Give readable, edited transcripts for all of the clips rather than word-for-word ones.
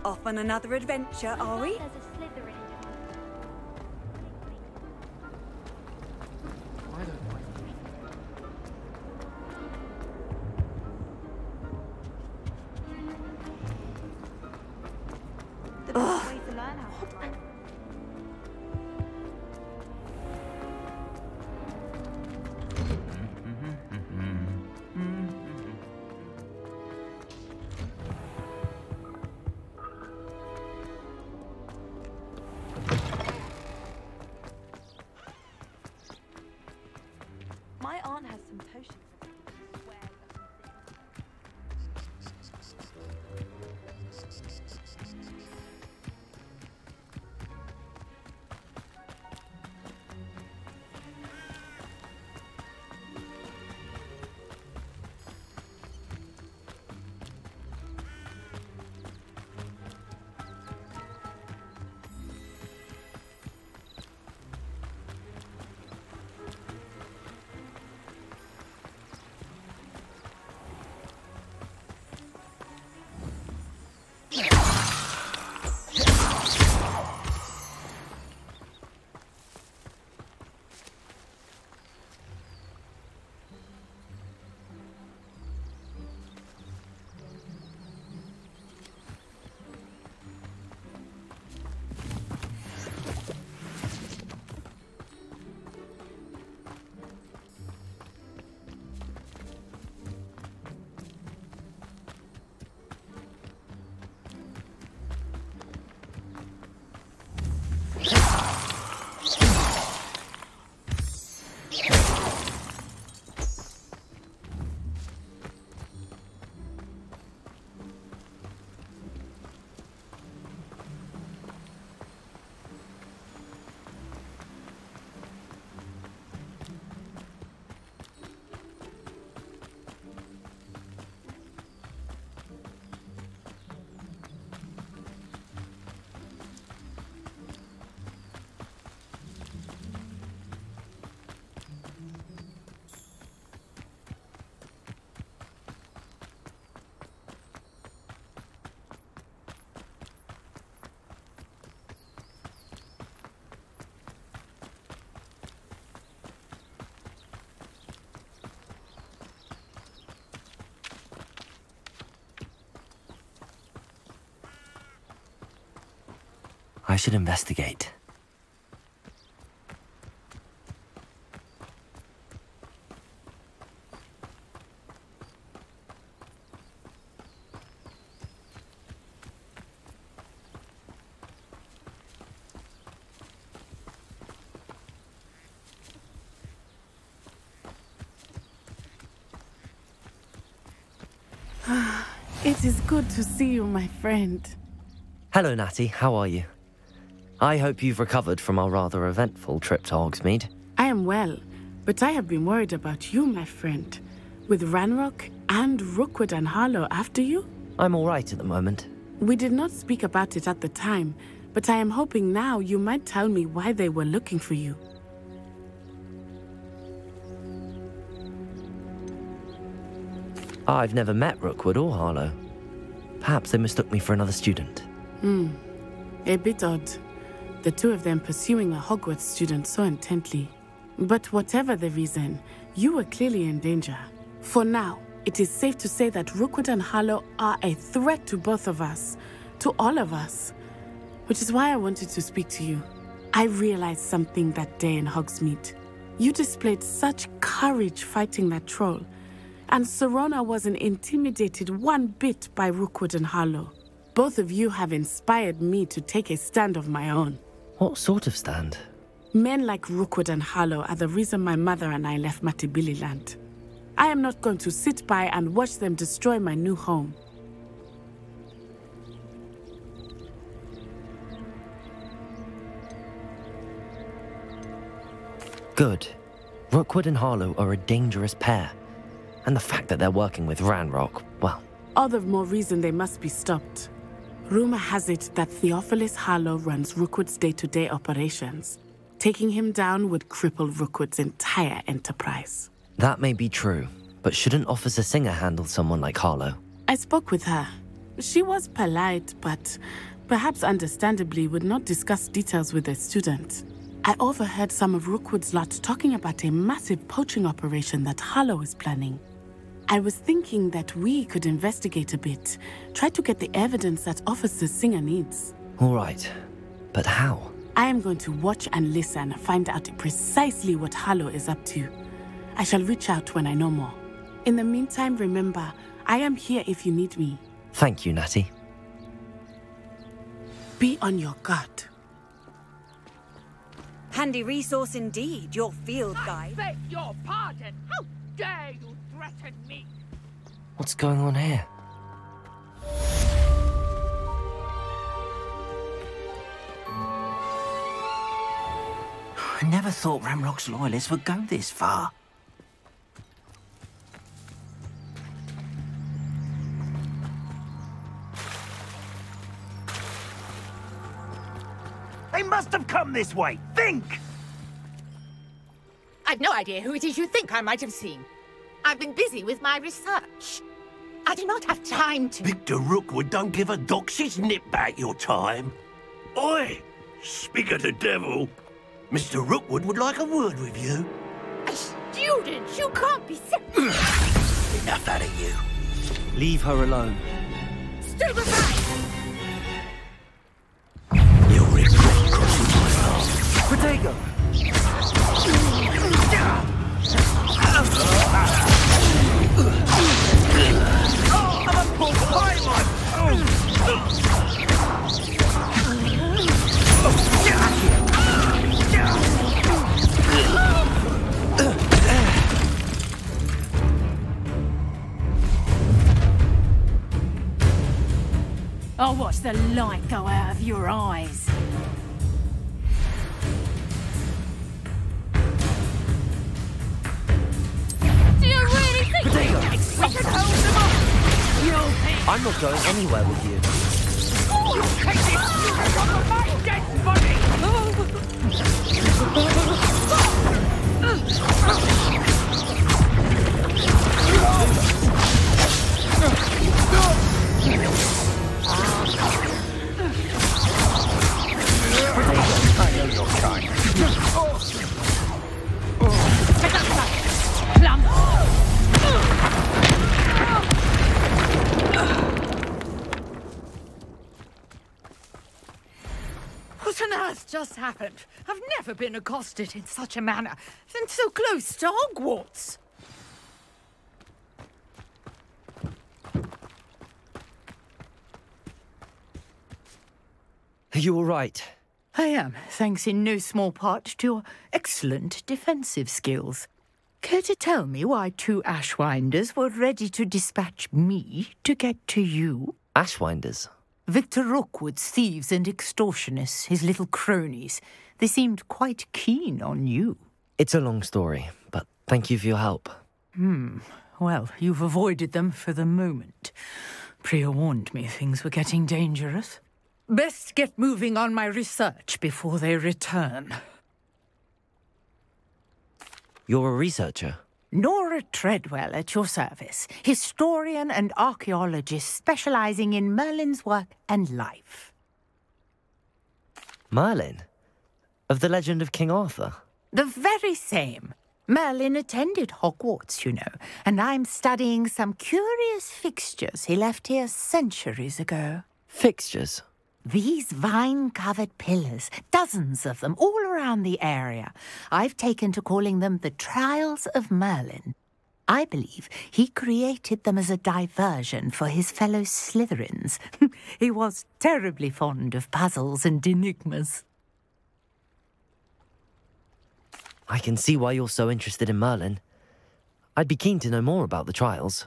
Off on another adventure, are we? There's a slithering. I don't know. The best way to learn how to fly. My aunt has some potions. I should investigate. It is good to see you, my friend. Hello, Natty. How are you? I hope you've recovered from our rather eventful trip to Hogsmeade. I am well, but I have been worried about you, my friend. With Ranrock and Rookwood and Harlow after you? I'm all right at the moment. We did not speak about it at the time, but I am hoping now you might tell me why they were looking for you. I've never met Rookwood or Harlow. Perhaps they mistook me for another student. A bit odd. The two of them pursuing a Hogwarts student so intently. But whatever the reason, you were clearly in danger. For now, it is safe to say that Rookwood and Harlow are a threat to both of us, to all of us. Which is why I wanted to speak to you. I realized something that day in Hogsmeade. You displayed such courage fighting that troll, and Serona wasn't intimidated one bit by Rookwood and Harlow. Both of you have inspired me to take a stand of my own. What sort of stand? Men like Rookwood and Harlow are the reason my mother and I left Matibili land. I am not going to sit by and watch them destroy my new home. Good. Rookwood and Harlow are a dangerous pair. And the fact that they're working with Ranrock, well... All the more reason they must be stopped. Rumor has it that Theophilus Harlow runs Rookwood's day-to-day operations. Taking him down would cripple Rookwood's entire enterprise. That may be true, but shouldn't Officer Singer handle someone like Harlow? I spoke with her. She was polite, but perhaps understandably would not discuss details with a student. I overheard some of Rookwood's lot talking about a massive poaching operation that Harlow is planning. I was thinking that we could investigate a bit, try to get the evidence that Officer Singer needs. All right, but how? I am going to watch and listen, find out precisely what Harlow is up to. I shall reach out when I know more. In the meantime, remember, I am here if you need me. Thank you, Natty. Be on your guard. Handy resource indeed, your field guide. I beg your pardon. How dare you threaten me? What's going on here? I never thought Ramrock's loyalists would go this far. They must have come this way. Think! I've no idea who it is you think I might have seen. I've been busy with my research. I do not have time to... Victor Rookwood don't give a doxy's nip back your time. Oi! Speak of the devil. Mr. Rookwood would like a word with you. A student? You can't be so... Enough out of you. Leave her alone. Step aside! You'll regret crossing my path. Protego! I'll watch the light go out of your eyes. Do you really think we can hold them off? You'll be... I'm not going anywhere with you. Take this! Off my dead body! I know your kind. Take that side! Plum! What on earth just happened? I've never been accosted in such a manner, and so close to Hogwarts. Are you all right? I am, thanks in no small part to your excellent defensive skills. Care to tell me why two Ashwinders were ready to dispatch me to get to you? Ashwinders? Victor Rookwood's thieves and extortionists, his little cronies. They seemed quite keen on you. It's a long story, but thank you for your help. Well, you've avoided them for the moment. Priya warned me things were getting dangerous. Best get moving on my research before they return. You're a researcher? Nora Treadwell at your service, historian and archaeologist specializing in Merlin's work and life. Merlin? Of the legend of King Arthur? The very same. Merlin attended Hogwarts, you know, and I'm studying some curious fixtures he left here centuries ago. Fixtures? These vine-covered pillars, dozens of them, all around the area. I've taken to calling them the Trials of Merlin. I believe he created them as a diversion for his fellow Slytherins. He was terribly fond of puzzles and enigmas. I can see why you're so interested in Merlin. I'd be keen to know more about the trials.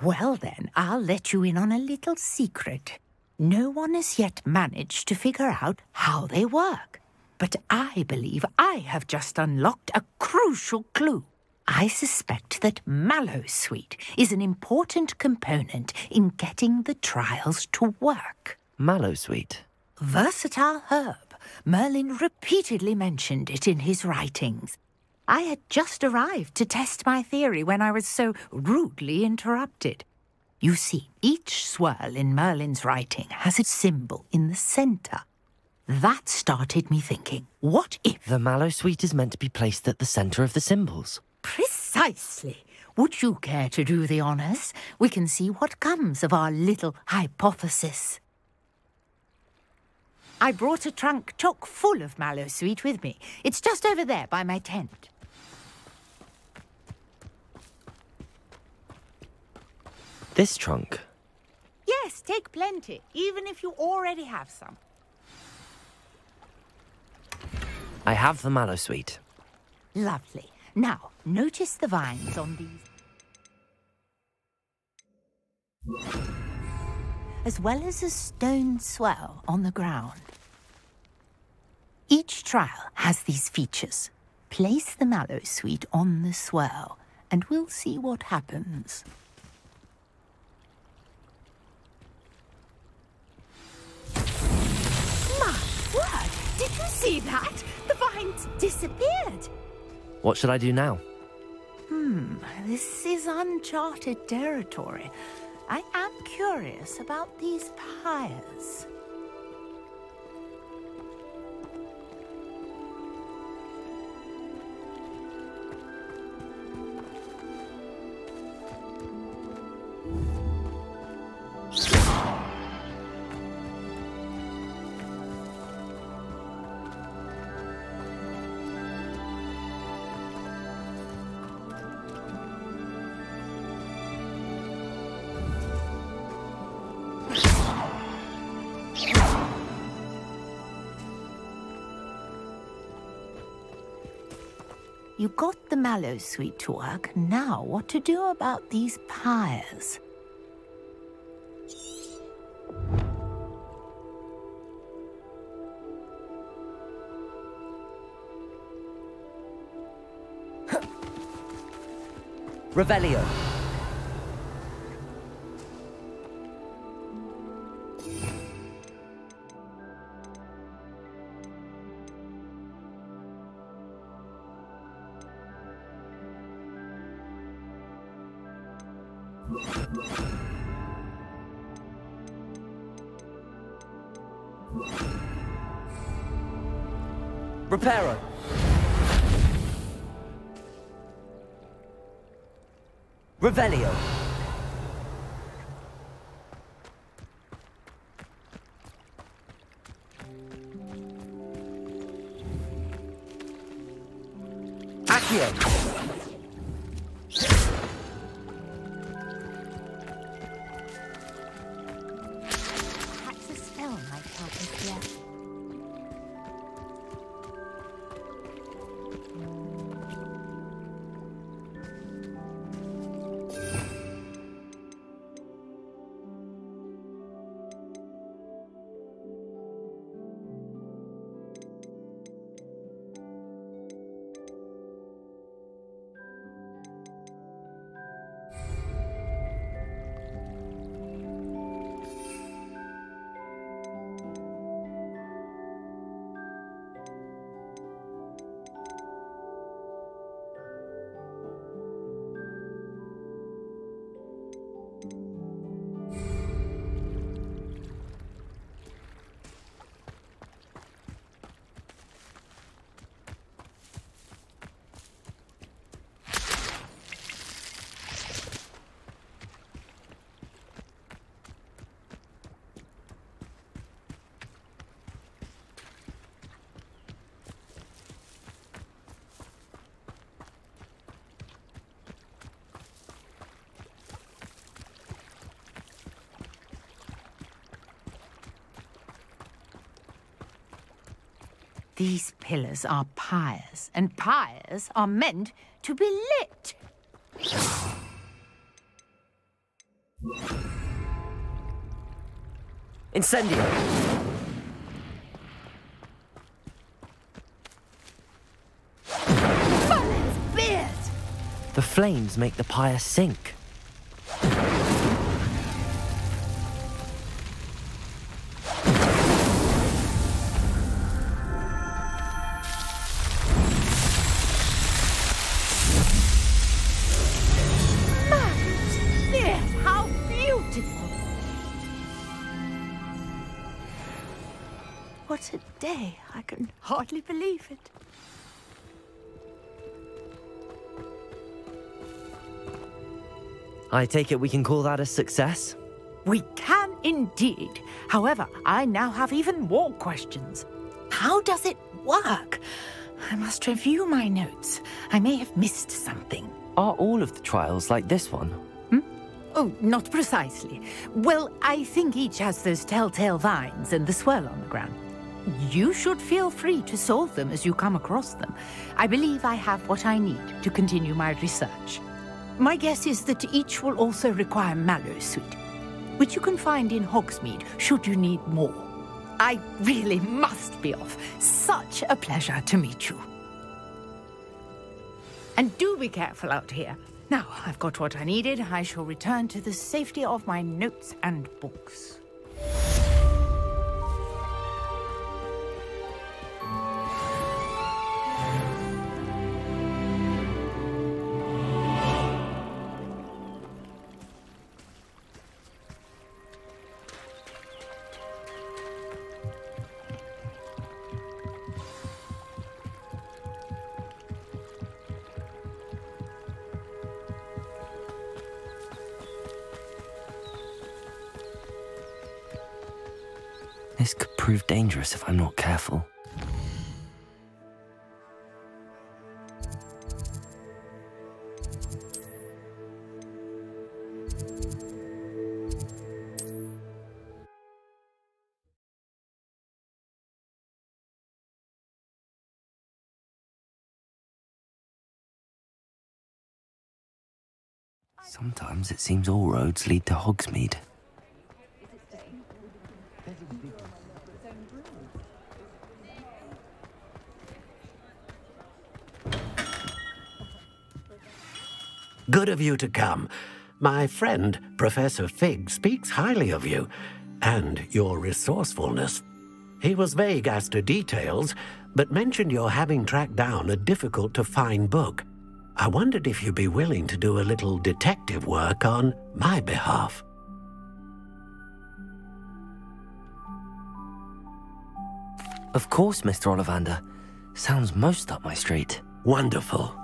Well then, I'll let you in on a little secret. No one has yet managed to figure out how they work. But I believe I have just unlocked a crucial clue. I suspect that Mallowsweet is an important component in getting the trials to work. Mallowsweet? Versatile herb. Merlin repeatedly mentioned it in his writings. I had just arrived to test my theory when I was so rudely interrupted. You see, each swirl in Merlin's writing has a symbol in the centre. That started me thinking, what if... The mallow sweet is meant to be placed at the centre of the symbols. Precisely. Would you care to do the honours? We can see what comes of our little hypothesis. I brought a trunk chock full of mallow sweet with me. It's just over there by my tent. This trunk? Yes, take plenty, even if you already have some. I have the mallow sweet. Lovely. Now, notice the vines on these. As well as a stone swell on the ground. Each trial has these features. Place the mallow sweet on the swell, and we'll see what happens. My word! Did you see that? The vines disappeared. What should I do now? This is uncharted territory. I am curious about these pyres. You got the mallow sweet to work. Now what to do about these pyres? Revelio. Reparo. Revelio. Accio. Perhaps a spell might help us here. These pillars are pyres, and pyres are meant to be lit. Incendio. Merlin's beard! The flames make the pyre sink. Merlin's beard! How beautiful! day. I can hardly believe it. I take it we can call that a success? We can indeed. However, I now have even more questions. How does it work? I must review my notes. I may have missed something. Are all of the trials like this one? Oh, not precisely. Well, I think each has those telltale vines and the swirl on the ground. You should feel free to solve them as you come across them. I believe I have what I need to continue my research. My guess is that each will also require mallow sweet, which you can find in Hogsmeade should you need more. I really must be off. Such a pleasure to meet you. And do be careful out here. Now, I've got what I needed. I shall return to the safety of my notes and books. This could prove dangerous if I'm not careful. Sometimes it seems all roads lead to Hogsmeade. Good of you to come. My friend, Professor Fig, speaks highly of you and your resourcefulness. He was vague as to details, but mentioned your having tracked down a difficult-to-find book. I wondered if you'd be willing to do a little detective work on my behalf. Of course, Mr. Ollivander. Sounds most up my street. Wonderful.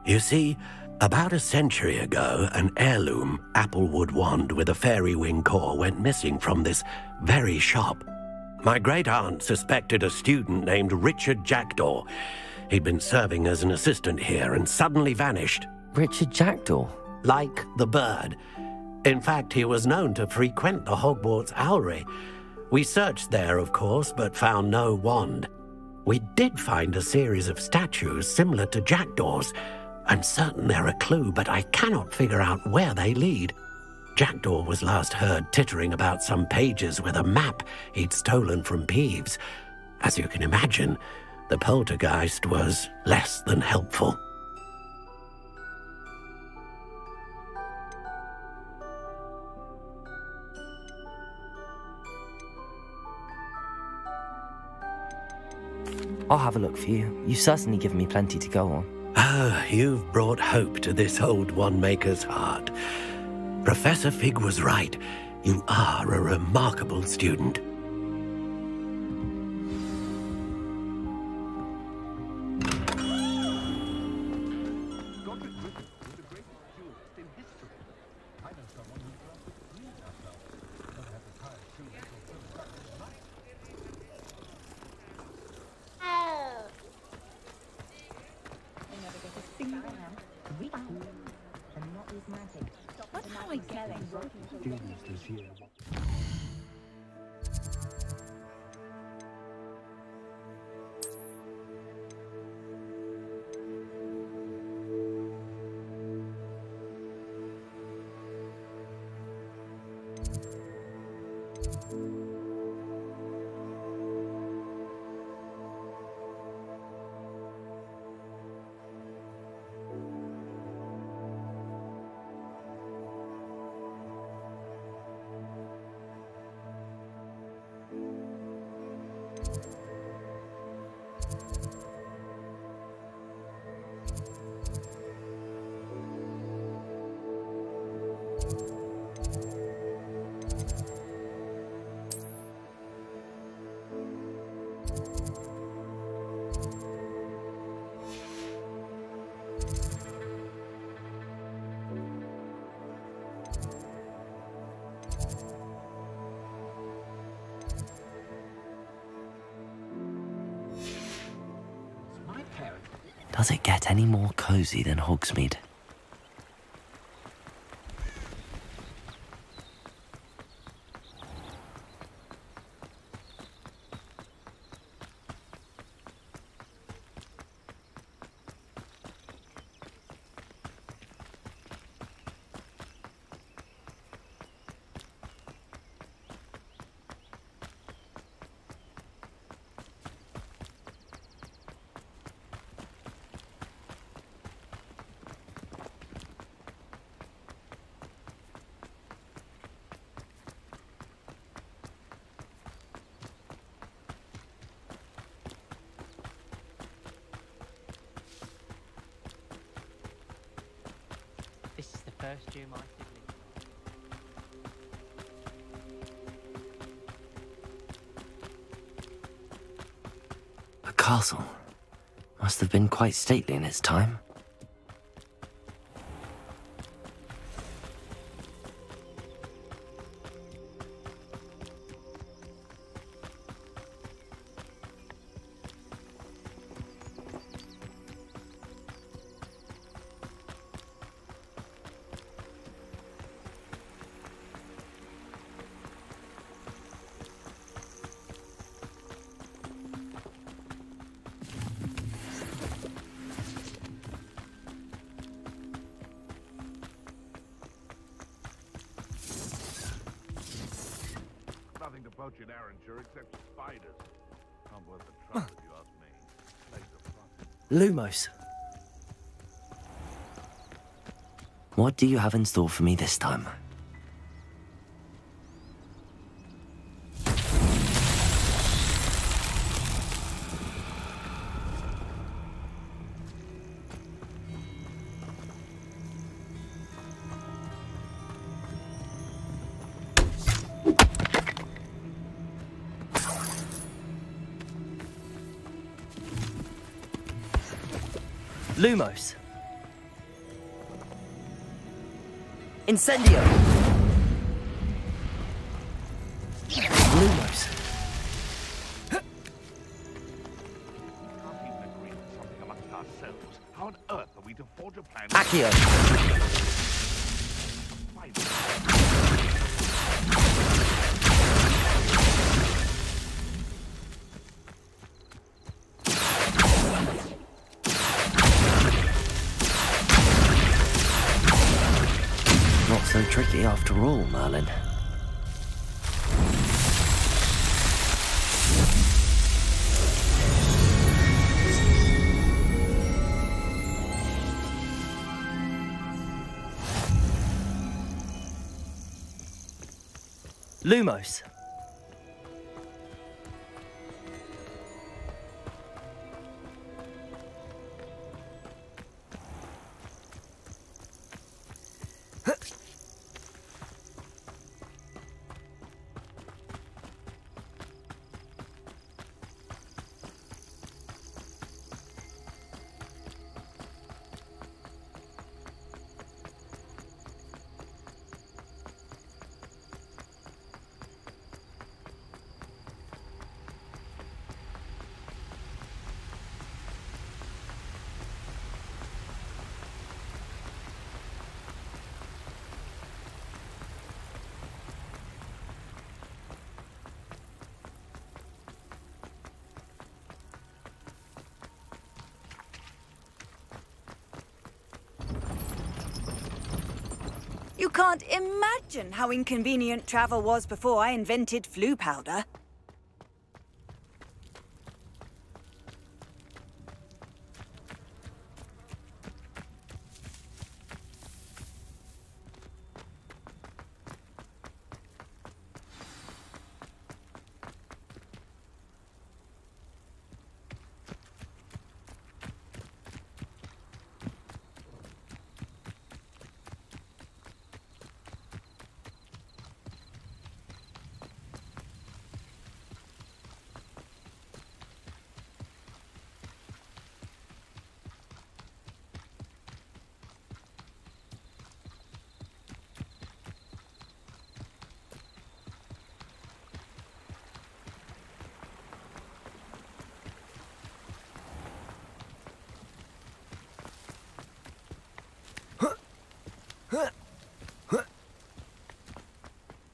You see, about a century ago, an heirloom applewood wand with a fairy wing core went missing from this very shop. My great-aunt suspected a student named Richard Jackdaw. He'd been serving as an assistant here and suddenly vanished. Richard Jackdaw? Like the bird. In fact, he was known to frequent the Hogwarts Owlery. We searched there, of course, but found no wand. We did find a series of statues similar to Jackdaw's. I'm certain they're a clue, but I cannot figure out where they lead. Jackdaw was last heard tittering about some pages with a map he'd stolen from Peeves. As you can imagine, the poltergeist was less than helpful. I'll have a look for you. You've certainly given me plenty to go on. Ah, you've brought hope to this old one-maker's heart. Professor Fig was right. You are a remarkable student. Does it get any more cozy than Hogsmeade? This is the first year my siblings. A castle. Must have been quite stately in its time. Nothing to poach in Arrowshire except spiders. Not worth the trouble if you ask me. Place of fun. Lumos. What do you have in store for me this time? Lumos. Incendio. Lumos. Can't even agree on something amongst ourselves. How on earth are we to forge a plan? Accio. Not so tricky after all, Merlin. Lumos. You can't imagine how inconvenient travel was before I invented flu powder.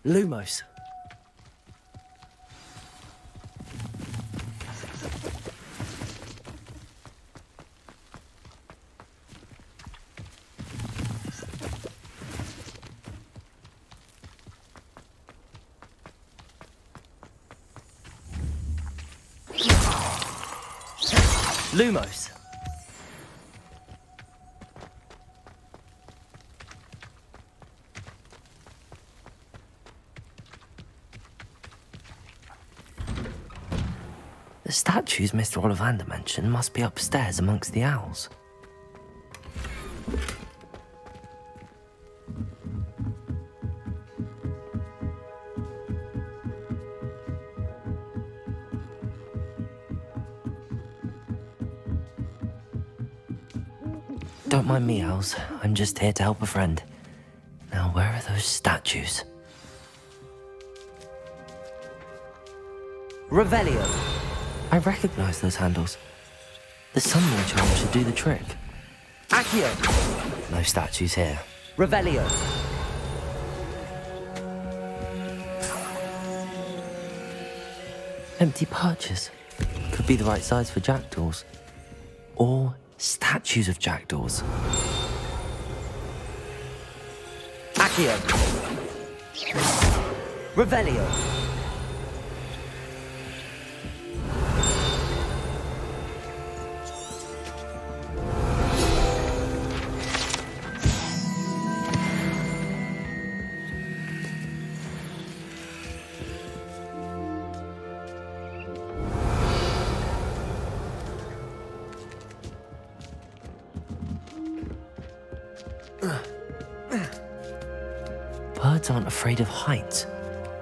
Lumos. Lumos. The statues Mr. Ollivander mentioned must be upstairs amongst the owls. Don't mind me, owls. I'm just here to help a friend. Now, where are those statues? Revelio! I recognize those handles. The summoning charm should do the trick. Accio! No statues here. Revelio! Empty perches. Could be the right size for jackdaws. Or statues of jackdaws. Accio! Revelio! Birds aren't afraid of heights.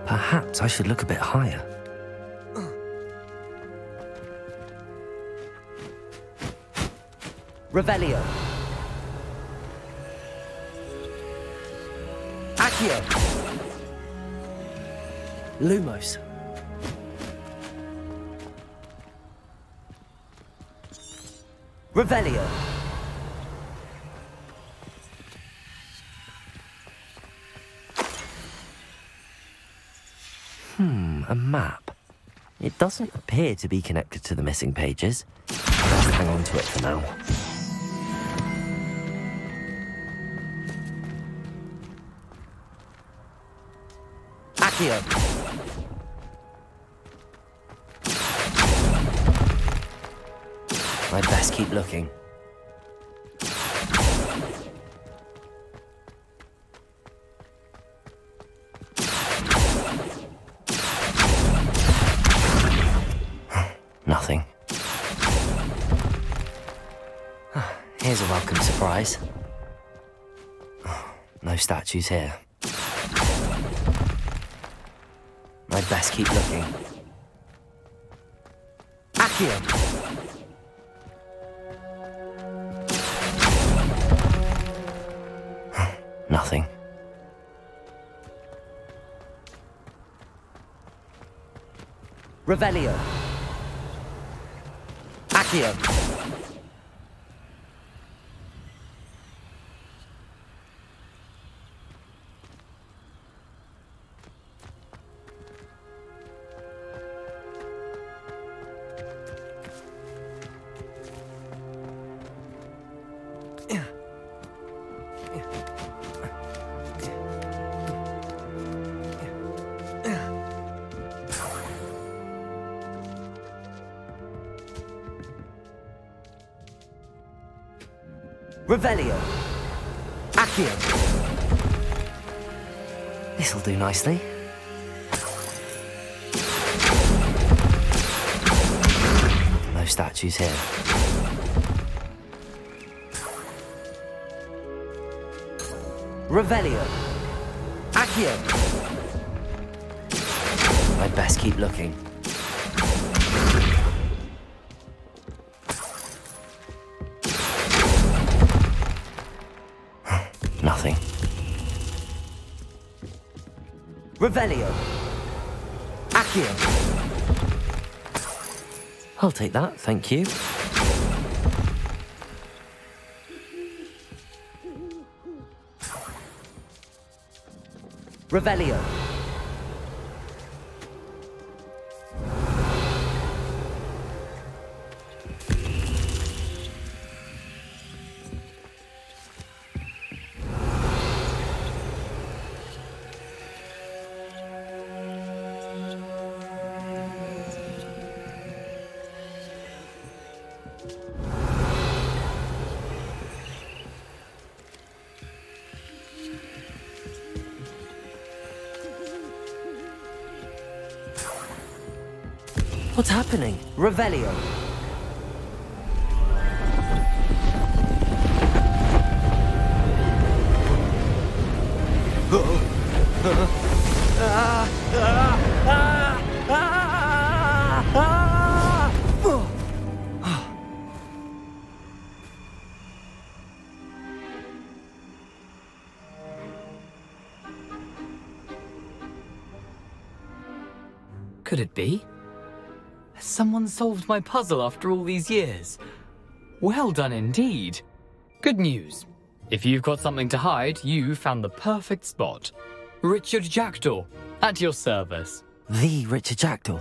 Perhaps I should look a bit higher. Revelio. Accio. Lumos. Revelio. A map. It doesn't appear to be connected to the missing pages. Let's hang on to it for now. Accio. I'd best keep looking. Nothing. Here's a welcome surprise. No statues here. I'd best keep looking. Accio! Nothing. Revelio. Accio. Revelio. Accio. This'll do nicely. No statues here. Revelio. Accio. I'd best keep looking. Nothing. Revelio. Accio. I'll take that, thank you. Revelio. What's happening? Revelio. Could it be? Has someone solved my puzzle after all these years? Well done indeed. Good news. If you've got something to hide, you found the perfect spot. Richard Jackdaw, at your service. The Richard Jackdaw.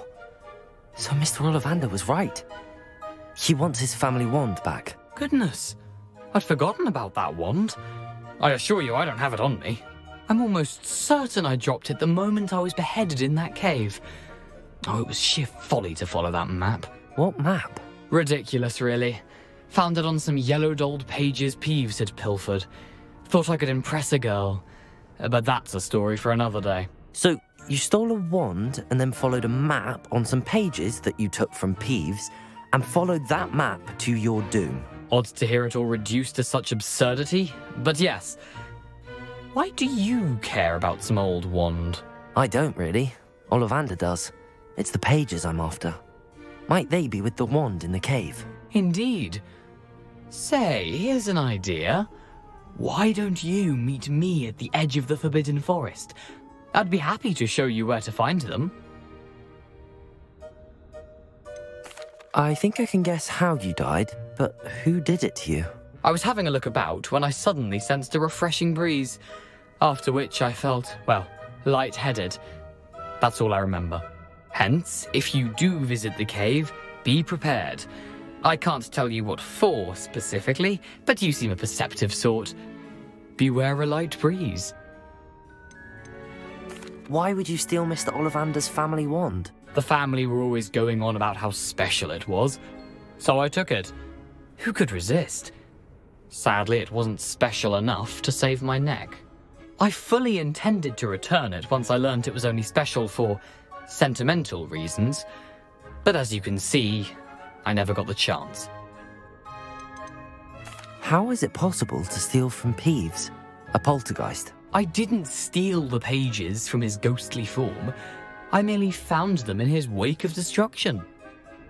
So Mr. Ollivander was right. He wants his family wand back. Goodness, I'd forgotten about that wand. I assure you I don't have it on me. I'm almost certain I dropped it the moment I was beheaded in that cave. Oh, it was sheer folly to follow that map. What map? Ridiculous, really. Found it on some yellowed old pages Peeves had pilfered. Thought I could impress a girl. But that's a story for another day. So, you stole a wand and then followed a map on some pages that you took from Peeves and followed that map to your doom. Odd to hear it all reduced to such absurdity, but yes. Why do you care about some old wand? I don't really. Ollivander does. It's the pages I'm after. Might they be with the wand in the cave? Indeed. Say, here's an idea. Why don't you meet me at the edge of the Forbidden Forest? I'd be happy to show you where to find them. I think I can guess how you died, but who did it to you? I was having a look about when I suddenly sensed a refreshing breeze, after which I felt, well, lightheaded. That's all I remember. Hence, if you do visit the cave, be prepared. I can't tell you what for specifically, but you seem a perceptive sort. Beware a light breeze. Why would you steal Mr. Ollivander's family wand? The family were always going on about how special it was, so I took it. Who could resist? Sadly, it wasn't special enough to save my neck. I fully intended to return it once I learned it was only special for sentimental reasons, but as you can see, I never got the chance. How is it possible to steal from Peeves, a poltergeist? I didn't steal the pages from his ghostly form. I merely found them in his wake of destruction.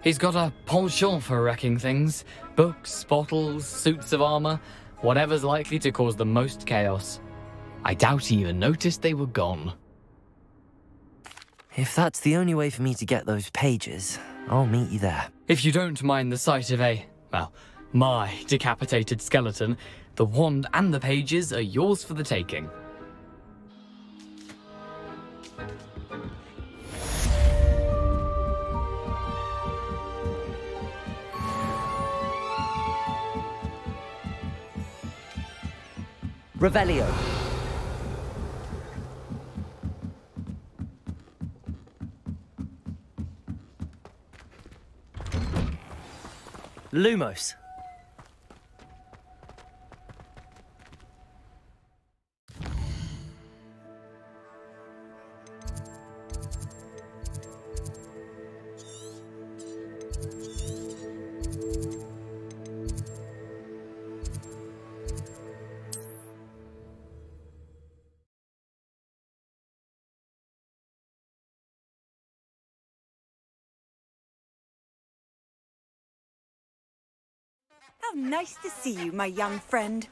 He's got a penchant for wrecking things. Books, bottles, suits of armor, whatever's likely to cause the most chaos. I doubt he even noticed they were gone. If that's the only way for me to get those pages, I'll meet you there. If you don't mind the sight of my decapitated skeleton, the wand and the pages are yours for the taking. Revelio. Lumos. How nice to see you, my young friend.